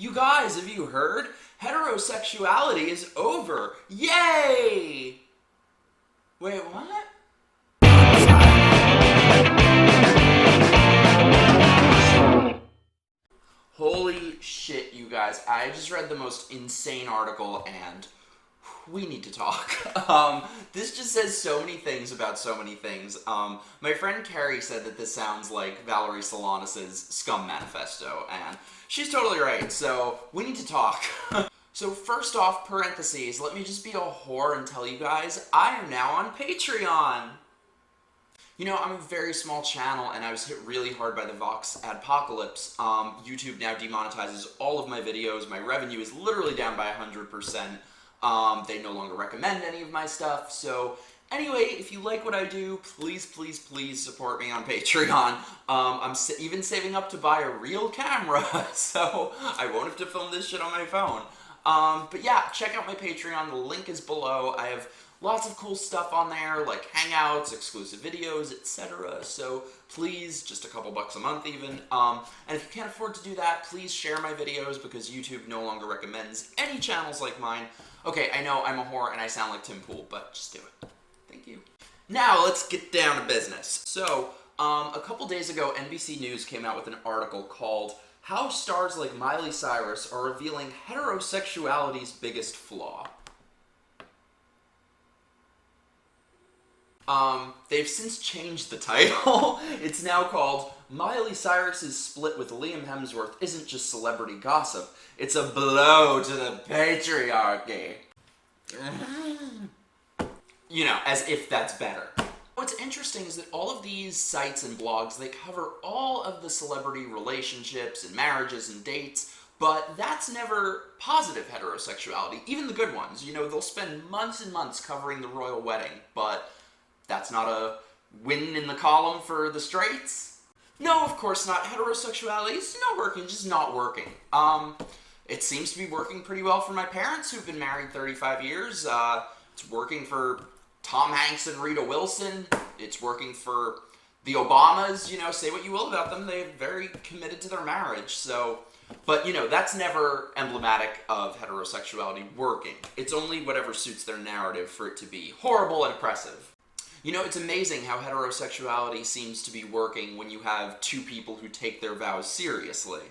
You guys, have you heard? Heterosexuality is over. Yay! Wait, what? Holy shit, you guys. I just read the most insane article and we need to talk. This just says so many things about so many things. My friend Carrie said that this sounds like Valerie Solanas' Scum Manifesto, and she's totally right, so we need to talk. So first off, parentheses, let me just be a whore and tell you guys, I am now on Patreon! You know, I'm a very small channel, and I was hit really hard by the Vox adpocalypse. YouTube now demonetizes all of my videos, my revenue is literally down by 100%. They no longer recommend any of my stuff, so anyway, if you like what I do, please, please, please support me on Patreon. I'm even saving up to buy a real camera, so I won't have to film this shit on my phone. But yeah, check out my Patreon, the link is below. I have lots of cool stuff on there, like hangouts, exclusive videos, etc. So please, just a couple bucks a month even. And if you can't afford to do that, please share my videos because YouTube no longer recommends any channels like mine. Okay, I know I'm a whore and I sound like Tim Pool, but just do it. Thank you. Now let's get down to business. So, a couple days ago, NBC News came out with an article called "How Stars Like Miley Cyrus Are Revealing Heterosexuality's Biggest Flaw." They've since changed the title. It's now called "Miley Cyrus's Split with Liam Hemsworth Isn't Just Celebrity Gossip, It's a Blow to the Patriarchy." You know, as if that's better. What's interesting is that all of these sites and blogs, they cover all of the celebrity relationships and marriages and dates, but that's never positive heterosexuality, even the good ones. You know, they'll spend months and months covering the royal wedding, but that's not a win in the column for the straights? No, of course not. Heterosexuality is not working, just not working. It seems to be working pretty well for my parents who've been married 35 years. It's working for Tom Hanks and Rita Wilson. It's working for the Obamas. You know, say what you will about them, they're very committed to their marriage, so... But, you know, that's never emblematic of heterosexuality working. It's only whatever suits their narrative for it to be horrible and oppressive. You know, it's amazing how heterosexuality seems to be working when you have two people who take their vows seriously.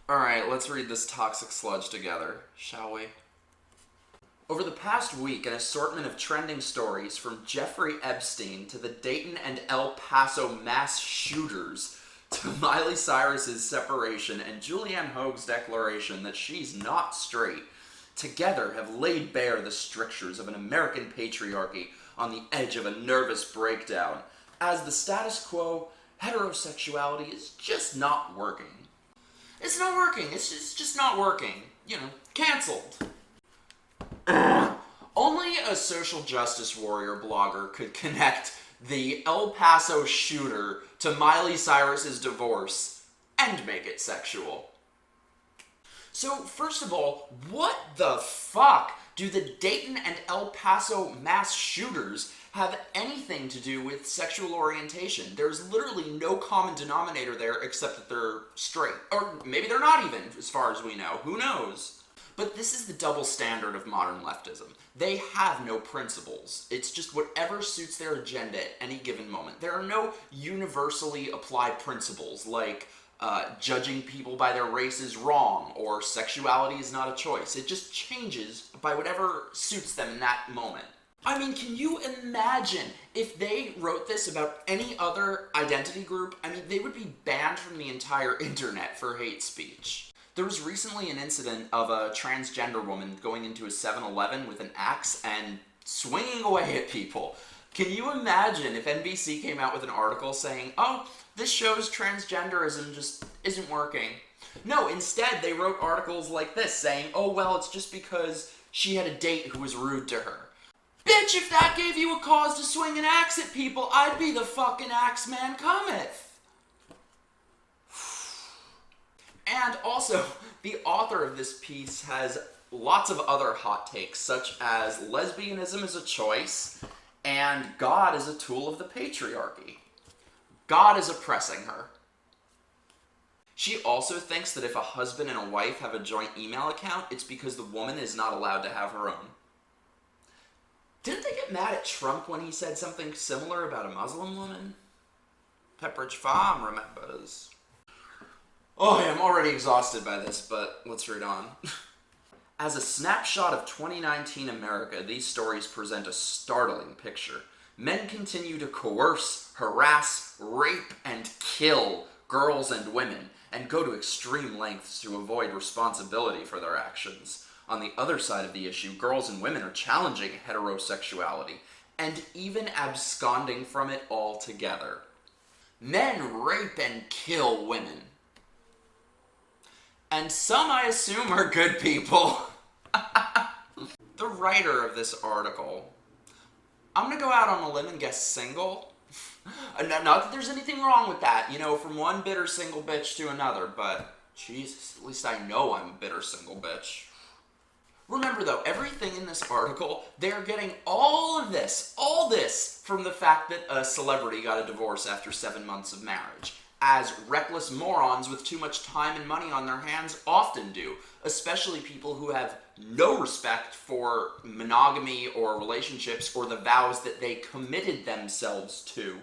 Alright, let's read this toxic sludge together, shall we? Over the past week, an assortment of trending stories from Jeffrey Epstein to the Dayton and El Paso mass shooters to Miley Cyrus's separation and Julianne Hogue's declaration that she's not straight, together have laid bare the strictures of an American patriarchy on the edge of a nervous breakdown. As the status quo, heterosexuality is just not working. It's not working, it's just not working. You know, cancelled. Only a social justice warrior blogger could connect the El Paso shooter to Miley Cyrus's divorce and make it sexual. So, first of all, what the fuck do the Dayton and El Paso mass shooters have anything to do with sexual orientation? There's literally no common denominator there except that they're straight. Or maybe they're not even, as far as we know. Who knows? But this is the double standard of modern leftism. They have no principles. It's just whatever suits their agenda at any given moment. There are no universally applied principles like judging people by their race is wrong, or sexuality is not a choice. It just changes by whatever suits them in that moment. I mean, can you imagine if they wrote this about any other identity group? I mean, they would be banned from the entire internet for hate speech. There was recently an incident of a transgender woman going into a 7-Eleven with an axe and swinging away at people. Can you imagine if NBC came out with an article saying, oh, this shows transgenderism just isn't working? No, instead they wrote articles like this saying, oh, well, it's just because she had a date who was rude to her. Bitch, if that gave you a cause to swing an axe at people, I'd be the fucking axe man cometh. And also, the author of this piece has lots of other hot takes, such as lesbianism is a choice, and God is a tool of the patriarchy. God is oppressing her. She also thinks that if a husband and a wife have a joint email account, it's because the woman is not allowed to have her own. Didn't they get mad at Trump when he said something similar about a Muslim woman? Pepperidge Farm remembers. Oh, I'm already exhausted by this, but let's read on. As a snapshot of 2019 America, these stories present a startling picture. Men continue to coerce, harass, rape, and kill girls and women, and go to extreme lengths to avoid responsibility for their actions. On the other side of the issue, girls and women are challenging heterosexuality, and even absconding from it altogether. Men rape and kill women. And some, I assume, are good people. The writer of this article, I'm gonna go out on a limb and guess single. Not that there's anything wrong with that, you know, from one bitter single bitch to another, but Jesus, at least I know I'm a bitter single bitch. Remember though, everything in this article, they're getting all this from the fact that a celebrity got a divorce after 7 months of marriage, as reckless morons with too much time and money on their hands often do, especially people who have no respect for monogamy or relationships or the vows that they committed themselves to.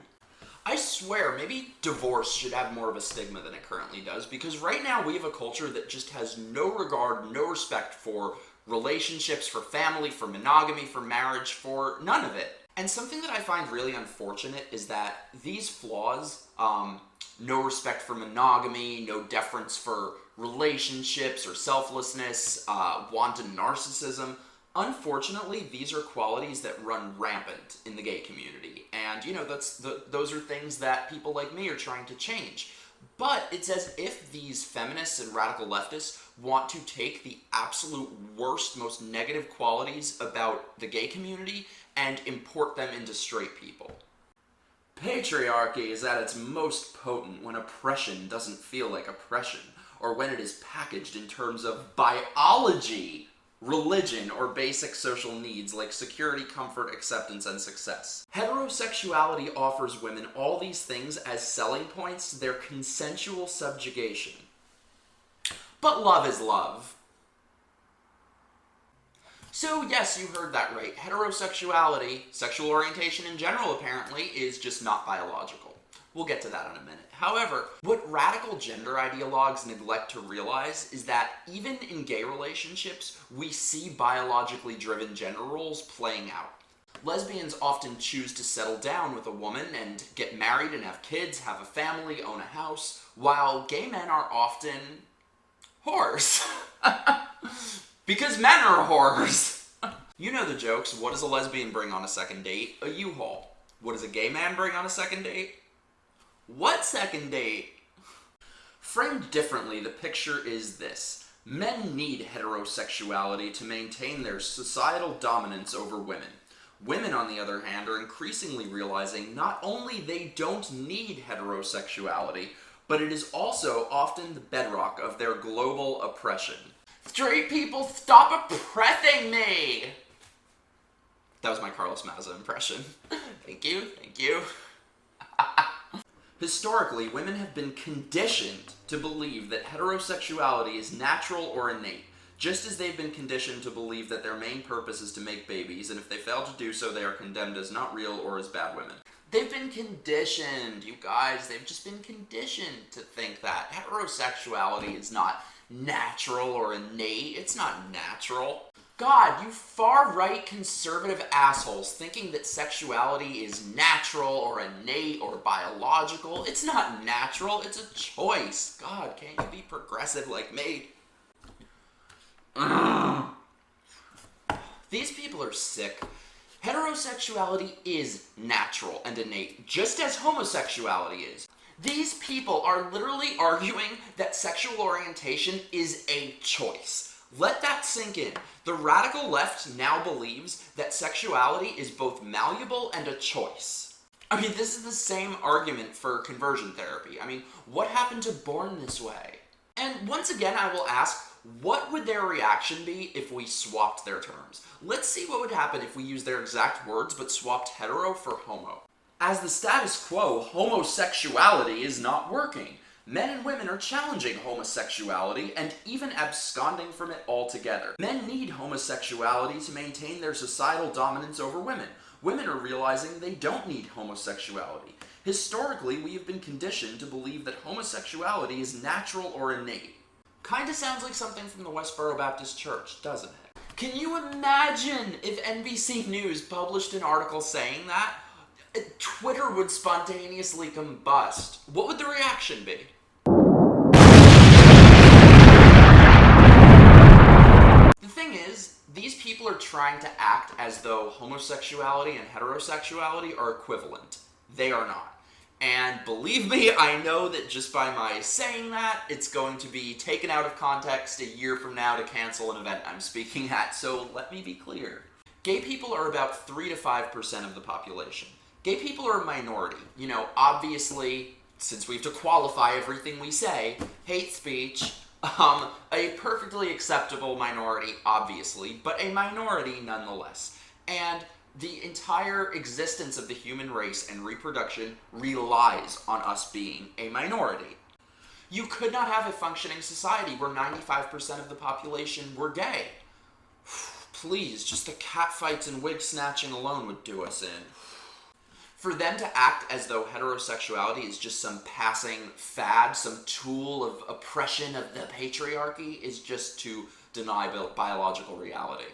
I swear, maybe divorce should have more of a stigma than it currently does, because right now we have a culture that just has no regard, no respect for relationships, for family, for monogamy, for marriage, for none of it. And something that I find really unfortunate is that these flaws, no respect for monogamy, no deference for relationships or selflessness, wanton narcissism, unfortunately, these are qualities that run rampant in the gay community. And, you know, those are things that people like me are trying to change. But it's as if these feminists and radical leftists want to take the absolute worst, most negative qualities about the gay community and import them into straight people. Patriarchy is at its most potent when oppression doesn't feel like oppression, or when it is packaged in terms of biology, religion, or basic social needs like security, comfort, acceptance, and success. Heterosexuality offers women all these things as selling points to their consensual subjugation. But love is love. So yes, you heard that right. Heterosexuality, sexual orientation in general apparently, is just not biological. We'll get to that in a minute. However, what radical gender ideologues neglect to realize is that even in gay relationships, we see biologically driven gender roles playing out. Lesbians often choose to settle down with a woman and get married and have kids, have a family, own a house, while gay men are often whores. Because men are whores. You know the jokes. What does a lesbian bring on a second date? A U-Haul. What does a gay man bring on a second date? What second date? Framed differently, the picture is this. Men need heterosexuality to maintain their societal dominance over women. Women, on the other hand, are increasingly realizing not only they don't need heterosexuality, but it is also often the bedrock of their global oppression. Straight people, stop oppressing me! That was my Carlos Maza impression. Thank you, thank you. Historically, women have been conditioned to believe that heterosexuality is natural or innate, just as they've been conditioned to believe that their main purpose is to make babies, and if they fail to do so, they are condemned as not real or as bad women. They've been conditioned, you guys. They've just been conditioned to think that heterosexuality is not natural or innate. It's not natural. God, you far-right conservative assholes thinking that sexuality is natural or innate or biological. It's not natural, it's a choice. God, can't you be progressive like me? These people are sick. Heterosexuality is natural and innate, just as homosexuality is. These people are literally arguing that sexual orientation is a choice. Let that sink in. The radical left now believes that sexuality is both malleable and a choice. I mean, this is the same argument for conversion therapy. I mean, what happened to Born This Way? And once again, I will ask, what would their reaction be if we swapped their terms? Let's see what would happen if we used their exact words but swapped hetero for homo. As the status quo, homosexuality is not working. Men and women are challenging homosexuality and even absconding from it altogether. Men need homosexuality to maintain their societal dominance over women. Women are realizing they don't need homosexuality. Historically, we have been conditioned to believe that homosexuality is natural or innate. Kinda sounds like something from the Westboro Baptist Church, doesn't it? Can you imagine if NBC News published an article saying that? Twitter would spontaneously combust. What would the reaction be? The thing is, these people are trying to act as though homosexuality and heterosexuality are equivalent. They are not. And believe me, I know that just by my saying that, it's going to be taken out of context a year from now to cancel an event I'm speaking at, so let me be clear. Gay people are about 3 to 5% of the population. Gay people are a minority. You know, obviously, since we have to qualify everything we say, hate speech, a perfectly acceptable minority, obviously, but a minority nonetheless. And the entire existence of the human race and reproduction relies on us being a minority. You could not have a functioning society where 95% of the population were gay. Please, just the catfights and wig snatching alone would do us in. For them to act as though heterosexuality is just some passing fad, some tool of oppression of the patriarchy, is just to deny biological reality.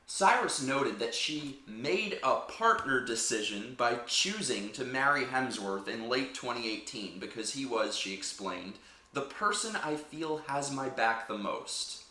Cyrus noted that she made a partner decision by choosing to marry Hemsworth in late 2018 because he was, she explained, the person I feel has my back the most.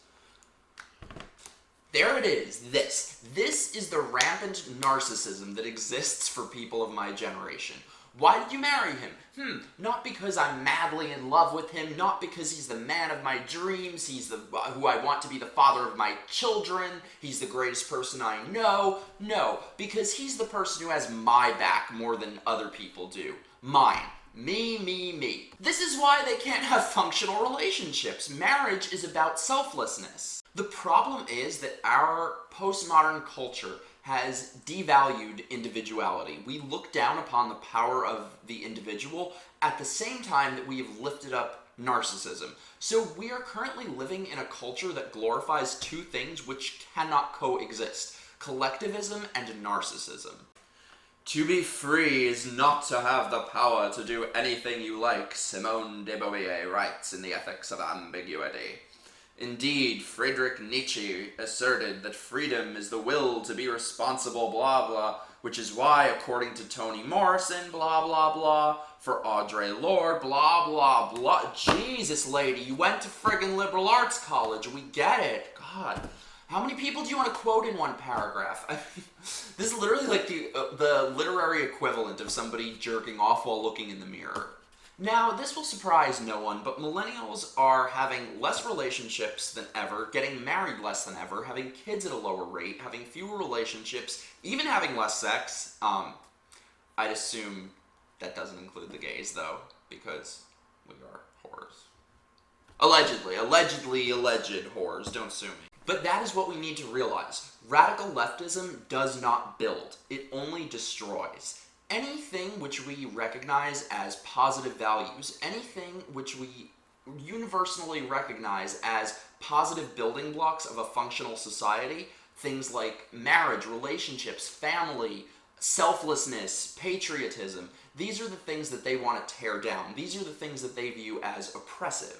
There it is, this. This is the rampant narcissism that exists for people of my generation. Why did you marry him? Not because I'm madly in love with him, not because he's the man of my dreams, he's who I want to be the father of my children, he's the greatest person I know. No, because he's the person who has my back more than other people do. Mine. Me. This is why they can't have functional relationships. Marriage is about selflessness. The problem is that our postmodern culture has devalued individuality. We look down upon the power of the individual at the same time that we have lifted up narcissism. So we are currently living in a culture that glorifies two things which cannot coexist: collectivism and narcissism. To be free is not to have the power to do anything you like, Simone de Beauvoir writes in The Ethics of Ambiguity. Indeed, Friedrich Nietzsche asserted that freedom is the will to be responsible, blah blah, which is why, according to Toni Morrison, blah blah blah, for Audre Lorde, blah blah blah. Jesus, lady, you went to friggin' liberal arts college, we get it. God, how many people do you want to quote in one paragraph? This is literally like the literary equivalent of somebody jerking off while looking in the mirror. Now, this will surprise no one, but millennials are having less relationships than ever, getting married less than ever, having kids at a lower rate, having fewer relationships, even having less sex. I'd assume that doesn't include the gays, though, because we are whores. Alleged whores, don't sue me. But that is what we need to realize. Radical leftism does not build, it only destroys. Anything which we recognize as positive values, anything which we universally recognize as positive building blocks of a functional society, things like marriage, relationships, family, selflessness, patriotism, these are the things that they want to tear down. These are the things that they view as oppressive.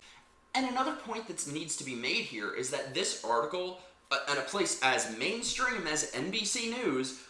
And another point that needs to be made here is that this article, at a place as mainstream as NBC News,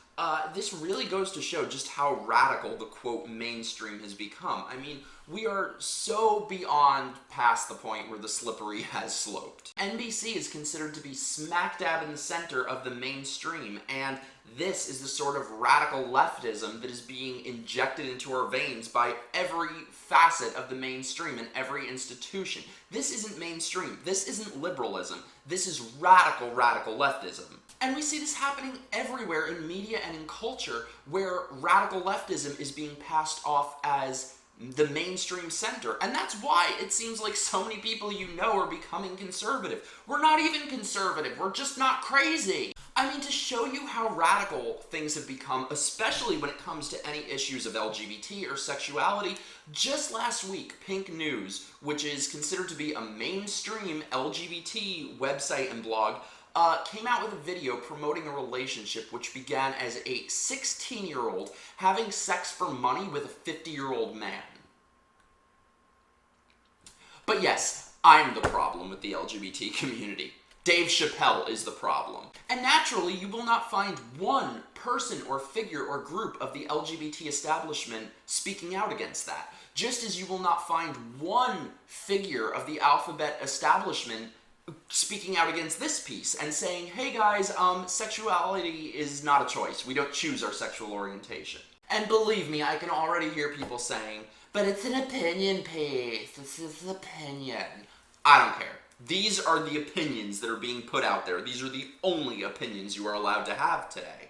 this really goes to show just how radical the, quote, mainstream has become. I mean, we are so beyond past the point where the slippery has sloped. NBC is considered to be smack dab in the center of the mainstream, and this is the sort of radical leftism that is being injected into our veins by every facet of the mainstream and every institution. This isn't mainstream. This isn't liberalism. This is radical leftism. And we see this happening everywhere in media and in culture, where radical leftism is being passed off as the mainstream center. And that's why it seems like so many people you know are becoming conservative. We're not even conservative. We're just not crazy. I mean, to show you how radical things have become, especially when it comes to any issues of LGBT or sexuality, just last week, Pink News, which is considered to be a mainstream LGBT website and blog, came out with a video promoting a relationship which began as a 16-year-old having sex for money with a 50-year-old man. But yes, I'm the problem with the LGBT community. Dave Chappelle is the problem. And naturally, you will not find one person or figure or group of the LGBT establishment speaking out against that. Just as you will not find one figure of the alphabet establishment speaking out against this piece and saying, hey guys, sexuality is not a choice. We don't choose our sexual orientation. And believe me, I can already hear people saying, but it's an opinion piece. It's an opinion. I don't care. These are the opinions that are being put out there. These are the only opinions you are allowed to have today.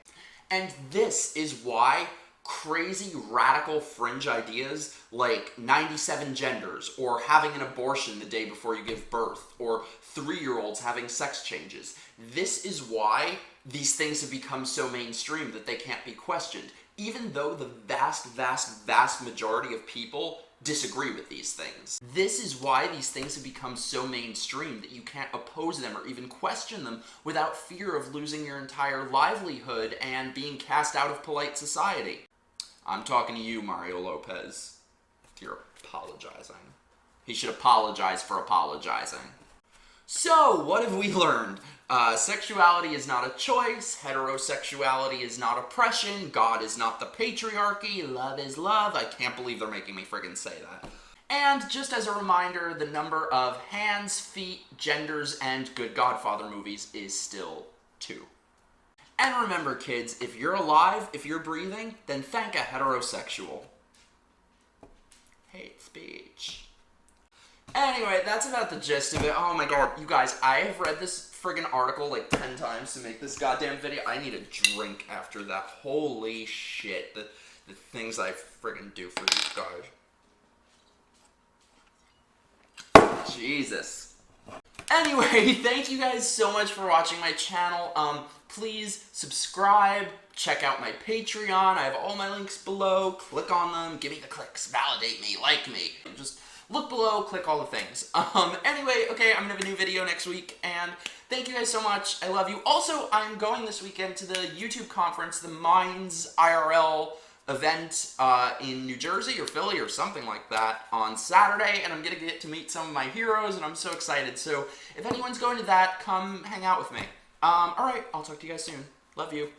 And this is why crazy radical fringe ideas like 97 genders, or having an abortion the day before you give birth, or 3-year-olds having sex changes. This is why these things have become so mainstream that they can't be questioned, even though the vast majority of people disagree with these things. This is why these things have become so mainstream that you can't oppose them or even question them without fear of losing your entire livelihood and being cast out of polite society. I'm talking to you, Mario Lopez. You're apologizing. He should apologize for apologizing. So, what have we learned? Sexuality is not a choice, heterosexuality is not oppression, God is not the patriarchy, love is love. I can't believe they're making me friggin' say that. And just as a reminder, the number of hands, feet, genders, and Good Godfather movies is still 2. And remember, kids, if you're alive, if you're breathing, then thank a heterosexual. Hate speech. Anyway, that's about the gist of it. Oh my god, you guys, I have read this friggin' article like 10 times to make this goddamn video. I need a drink after that. Holy shit, the things I friggin' do for you guys. Jesus. Anyway, thank you guys so much for watching my channel. Please subscribe, check out my Patreon. I have all my links below. Click on them, give me the clicks, validate me, like me. Just look below, click all the things. Anyway, okay, I'm gonna have a new video next week, and thank you guys so much. I love you. Also, I'm going this weekend to the YouTube conference, the Minds IRL event in New Jersey or Philly or something like that on Saturday, and I'm gonna get to meet some of my heroes, and I'm so excited. So if anyone's going to that, come hang out with me. Alright, I'll talk to you guys soon. Love you.